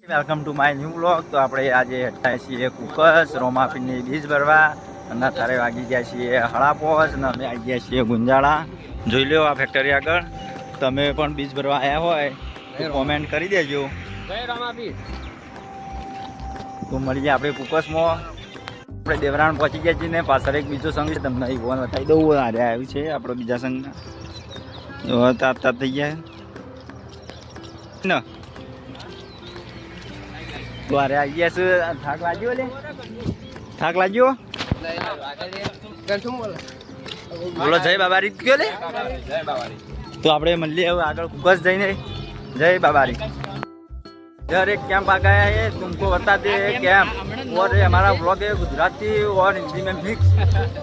Welcome to my new blog. તો આપણે આજે હટાય છીએ કુકસ રોમાપીરની બીજ ભરવા અને અત્યારે વાગી ગયા છીએ 5:30 અને અમે આવી ગયા છીએ ગુંજાળા. જોઈ લો આ ફેક્ટરી આગળ. તમે પણ બીજ ભરવા આવ્યા હોય તો કોમેન્ટ કરી દેજો. તો મળીએ આપણે કુકસમાં. આપણે દેવરાણ પહોંચી ગયા છીએ ને પાછળ એક બીજો સંઘ છે, તમને ઈવોન બતાવી દઉં. આરે આવ્યું છે આપણો બીજા સંઘના. તાપ થઈ ગયા ને તો અરે આવી ગયા છે. થાક લાગ્યો લે? થાક લાગ્યો? બોલો જય બાબારી કયો લે? તો આપણે મળીએ હવે આગળ કુકસ જઈને. जय बाबारी. इधर एक कैंप आ गया है, तुमको बताते हैं कैंप. और हमारा व्लॉग है गुजराती और हिंदी में मिक्स,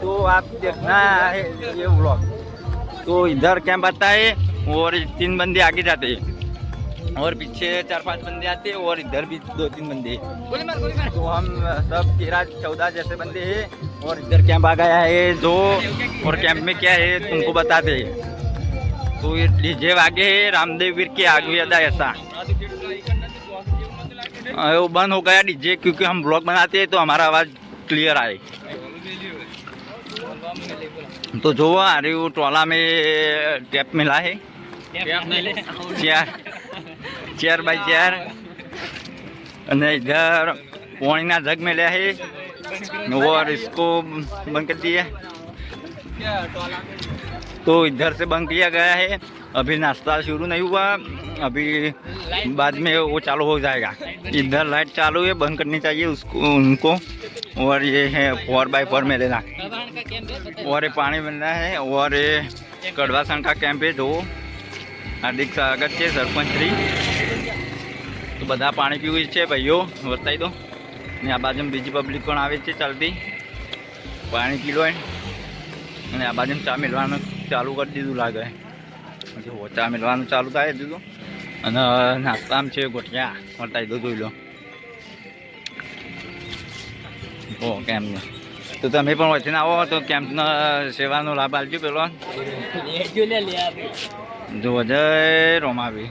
तो आप देखना है ये व्लॉग. तो इधर कैंप आता है और 3 बंदे आगे जाते हैं और पीछे 4-5 बंदे आते हैं और इधर भी 2-3 बंदे. तो हम सब 13-14 जैसे बंदे हैं और इधर कैंप आ गया है जो. और कैंप में क्या है तुमको बताते हैं. तो ये डीजे आगे है रामदेव वीर के आगे अदा ऐसा. वो बंद हो गया डीजे क्योंकि हम ब्लॉग बनाते हैं तो हमारा आवाज़ क्लियर आए. तो जो आ रही वो टोला में टेप मिला है, चेयर बाय चेयर. इधर पानी ना जग में लिया है और इसको बंद कर दिया. तो इधर से बंद किया गया है. अभी नाश्ता शुरू नहीं हुआ, अभी बाद में वो चालू हो जाएगा. इधर लाइट चालू है, बंद करनी चाहिए उसको उनको. और ये है 4x4 में लेना. और ये पानी मिलना है. और ये कड़वासन का कैंप है जो हार्दिक स्वागत है सरपंच श्री. तो બધા પાણી પીવું છે ભાઈઓ, બતાવી દો. ને આ બાજુ બીજી પબ્લિક પણ આવે છે ચાલતી. પાણી પી લો. અને આ બાજુ ચા મેળવાનું ચાલુ કરી દીધું લાગે. જો ચા મેળવાનું ચાલુ થાય દીધું. અને નાસ્તામાં છે ગોઠિયા, બતાવી દો, જોઈ લો. ઓ કેમ્પને તો તમે પણ વચ્ચે આવો તો કેમ્પનો સેવાનો લાભ આપજો પેલો. જો જય રોમાવી.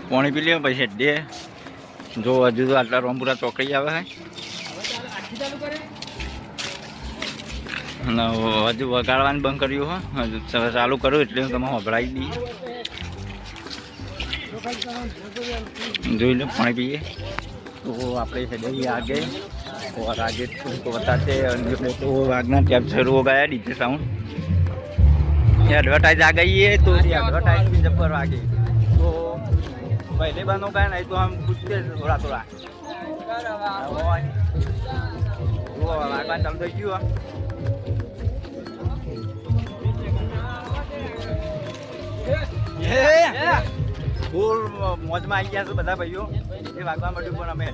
પાણી પી લ્યો પછી હેડે. જો હજુ તો આટલા રોમપુરા ચોકડી આવે છે. હજુ વગાડવાનું બંધ કર્યું હો, હજુ ચાલુ કર્યું એટલે તમે હભળાવી દઈએ. જોઈ લો પાણી પીએ. तो આપણે હેડે आगे और आगे तुमको बताते हैं. तो आगना कैब शुरू हो गया डीजे साउंड. ये एडवर्टाइज आ गई है तो ये एडवर्टाइज भी जब पर आ गई तो पहले बंद हो गया, नहीं तो हम पूछते थोड़ा थोड़ा. वो आगन चल रही क्यों ફૂલ મોજમાં આવી ગયા છે બધા ભાઈઓ. એ વાગવા મળ્યું પણ અમે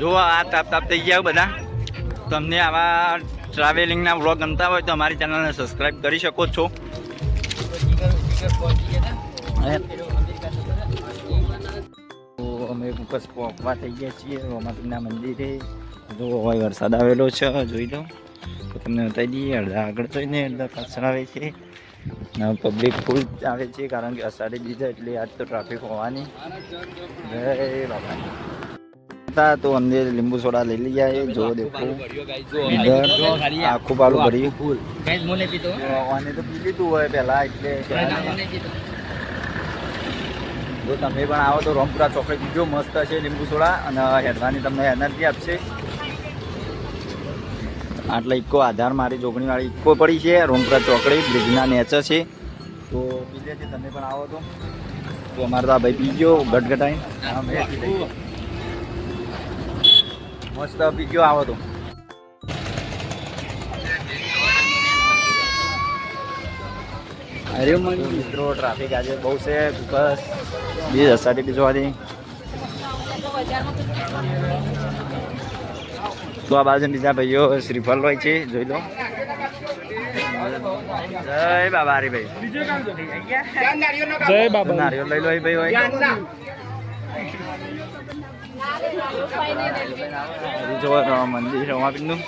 જો આ તાપ તાપ થઈ ગયા બધા. તમને આવા ટ્રાવેલિંગના વ્લોગ ગમતા હોય તો અમારી ચેનલને સબસ્ક્રાઈબ કરી શકો છો. તો અમે કુકસ પહોંચવા થઈ ગયા છીએ રોમાપીરના મંદિરે. જો હોય વરસાદ આવેલો છે, જોઈ લો. તો તમને બતાવી દઈએ. અડધા આગળ જોઈને અડધા પાછળ આવે છે. પબ્લિક ફૂલ આવે છે કારણ કે અષાઢી બીજ એટલે આજ તો ટ્રાફિક હોવાની. જય બાબા. તો અમને લીંબુ સોડા લઈ લીધા है. जो देखो इधर આખું પાલું ભર્યું. અને તો પી લીધું હોય પહેલા એટલે. જો તમે પણ આવો તો રોમપુરા ચોકડી બીજો મસ્ત છે લીંબુ સોડા અને હેડવાની તમને એનર્જી આપશે. આટલા ઇકો આધાર મારી જોગણીવાળી ઇકો પડી છે રોમપુરા ચોકડી બ્રિજના નેચર છે. તો પી લેજે તમે પણ આવો તો. અમારે તો આ ભાઈ પી ગયો ગટગટાઈ મસ્ત પી ગયો. આવો તો અરે મિત્રો ટ્રાફિક આજે બહુ છે. કુકસ બીજ અષાઢી બીજવાથી. તો આ બાજુ બીજા ભાઈઓ શ્રીફળ હોય છે, જોઈ લો. જય બાબા. હરી ભાઈ જય બાબા. નારિયેળ લઈ લો ભાઈ હોય. જો મંદિર રોમાપીરનું.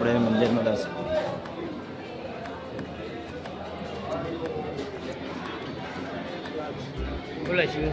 આપણે મંદિરમાં દર્શન બોલે છે.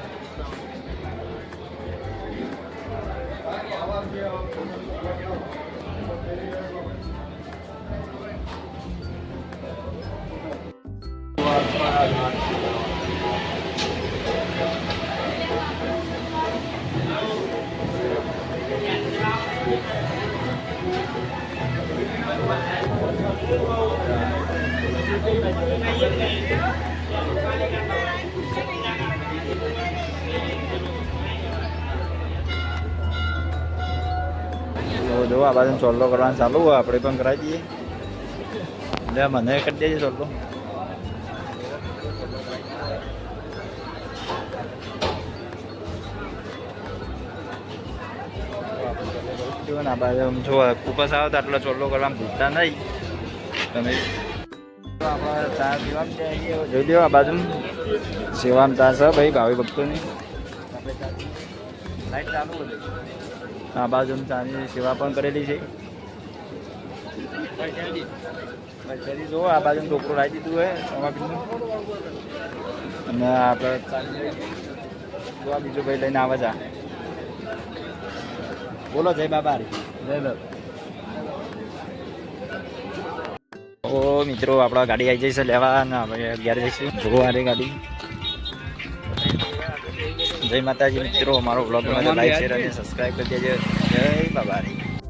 જો આ બાજુ ચોલ્લો કરવાનું ચાલુ હોય આપણે પણ કરાવી દઈએ. એટલે મને કરી દેજે ચોલ્લો. આ બાજુ જો ઉપવાસ આવે તો આટલો ચોલ્લો કરવામાં ભૂલતા નહીં તમે. આપણે ચા પીવામાં જઈએ જોઈ લો. આ બાજુ સેવામાં ચા છે ભાઈ ભાવિ ભક્તોની. લાઈટ ચાલુ હતી. આ બાજુ ચાની સેવા પણ કરેલી છે. જો આ બાજુ ટોકરું લાવી દીધું હોય સોમાપીનું. અને આપણે ચાલી જો આ બીજો ભાઈ લઈને આવે છે. બોલો જય બાબા. જય બાબા. ઓ મિત્રો આપણા ગાડી આવી જઈશે લેવા ને આપણે ઘેર જઈશું. જો આ ગાડી. જય માતાજી મિત્રો. અમારો બ્લોગ લાઈક શેર અને સબસ્ક્રાઈબ કરી દેજો. જય બાબા.